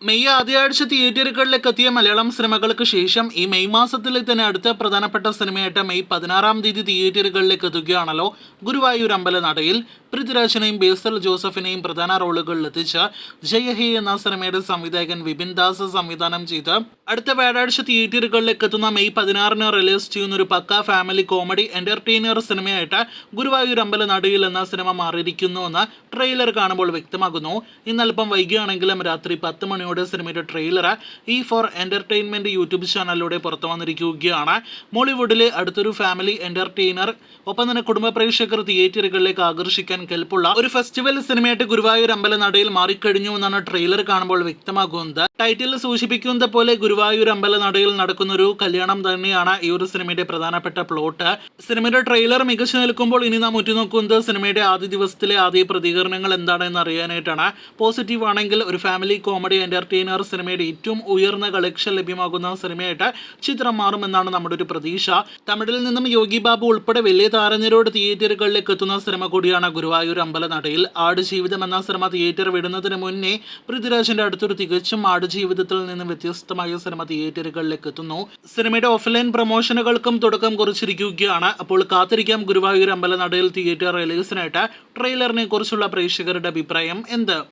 May ആദ്യാഴ്ച തിയേറ്ററുകളിലേക്ക് എത്തിയ മലയാളം സിനിമകൾക്ക് ശേഷം ഈ മെയ് മാസത്തിൽ തന്നെ അടുത്ത പ്രധാനപ്പെട്ട സിനിമയായിട്ട് മെയ് 16-ാം തീയതി തിയേറ്ററുകളിലേക്ക് എത്തുകയാണല്ലോ ഗുരുവായൂർ അമ്പലനടയിൽ പൃഥ്വിരാജിനെയും ബേസൽ ജോസഫിനെയും പ്രധാന റോളുകളിൽ എത്തിച്ച ജയഹേ എന്ന സിനിമയുടെ സംവിധായകൻ വിപിൻ ദാസ് സംവിധാനം ചെയ്ത് അടുത്ത വ്യാഴാഴ്ച തിയേറ്ററുകളിലേക്ക് എത്തുന്ന മെയ് 16-ന് റിലീസ് ചെയ്യുന്ന ഒരു പക്ക ഫാമിലി കോമഡി എന്റർടൈനർ സിനിമയായിട്ട് ഗുരുവായൂർ അമ്പലനടയിൽ എന്ന സിനിമ മാറിയിരിക്കുന്നുവെന്ന് ട്രെയിലർ കാണുമ്പോൾ വ്യക്തമാകുന്നു. ഇന്നൽപ്പം വൈകിയാണെങ്കിലും രാത്രി 10 മണിയോടെ സിനിമയുടെ ട്രെയിലർ ഫോർ എന്റർടൈൻമെന്റ് യൂട്യൂബ് ചാനലിലൂടെ പുറത്തു വന്നിരിക്കുകയാണ്. മോളിവുഡിലെ അടുത്തൊരു ഫാമിലി എന്റർടൈനർ, ഒപ്പം തന്നെ കുടുംബ പ്രേക്ഷകർ തിയേറ്ററുകളിലേക്ക് ആകർഷിക്കാൻ കെൽപ്പുള്ള ഒരു ഫെസ്റ്റിവൽ സിനിമയായിട്ട് ഗുരുവായൂർ അമ്പലനടയിൽ മാറിക്കഴിഞ്ഞു എന്നാണ് ട്രെയിലർ കാണുമ്പോൾ വ്യക്തമാകുന്നത്. ടൈറ്റിൽ സൂചിപ്പിക്കുന്നത് പോലെ ഗുരുവായൂർ അമ്പലനടയിൽ നടക്കുന്ന ഒരു കല്യാണം തന്നെയാണ് ഈ ഒരു സിനിമയുടെ പ്രധാനപ്പെട്ട പ്ലോട്ട്. സിനിമയുടെ ട്രെയിലർ മികച്ചു നിൽക്കുമ്പോൾ ഇനി നാം ഉറ്റുനോക്കുന്നത് സിനിമയുടെ ആദ്യ ദിവസത്തിലെ ആദ്യ പ്രതികരണങ്ങൾ എന്താണെന്ന് അറിയാനായിട്ടാണ്. പോസിറ്റീവ് ആണെങ്കിൽ ഒരു ഫാമിലി കോമഡി എന്റർടൈനർ സിനിമയുടെ ഏറ്റവും ഉയർന്ന കളക്ഷൻ ലഭ്യമാകുന്ന സിനിമയായിട്ട് ചിത്രം മാറുമെന്നാണ് നമ്മുടെ ഒരു പ്രതീക്ഷ. തമിഴിൽ നിന്നും യോഗി ബാബു ഉൾപ്പെടെ വലിയ താരനിരയോട് തിയേറ്ററുകളിലേക്ക് എത്തുന്ന സിനിമ കൂടിയാണ് ഗുരുവായൂർ അമ്പലനടയിൽ. ആടുജീവിതം എന്ന സിനിമ തിയേറ്റർ വിടുന്നതിന് മുന്നേ പൃഥ്വിരാജിന്റെ അടുത്തൊരു തികച്ചും ആടുജീവിതത്തിൽ നിന്ന് വ്യത്യസ്തമായ സിനിമ തിയേറ്ററുകളിലേക്ക് എത്തുന്നു. സിനിമയുടെ ഓഫ്ലൈൻ പ്രൊമോഷനുകൾക്കും തുടക്കം കുറിച്ചിരിക്കുകയാണ്. അപ്പോൾ കാത്തിരിക്കാം ഗുരുവായൂർ അമ്പലനടയിൽ തിയേറ്റർ റിലീസിനായിട്ട്. ട്രെയിലറിനെ കുറിച്ചുള്ള പ്രേക്ഷകരുടെ അഭിപ്രായം എന്ത്?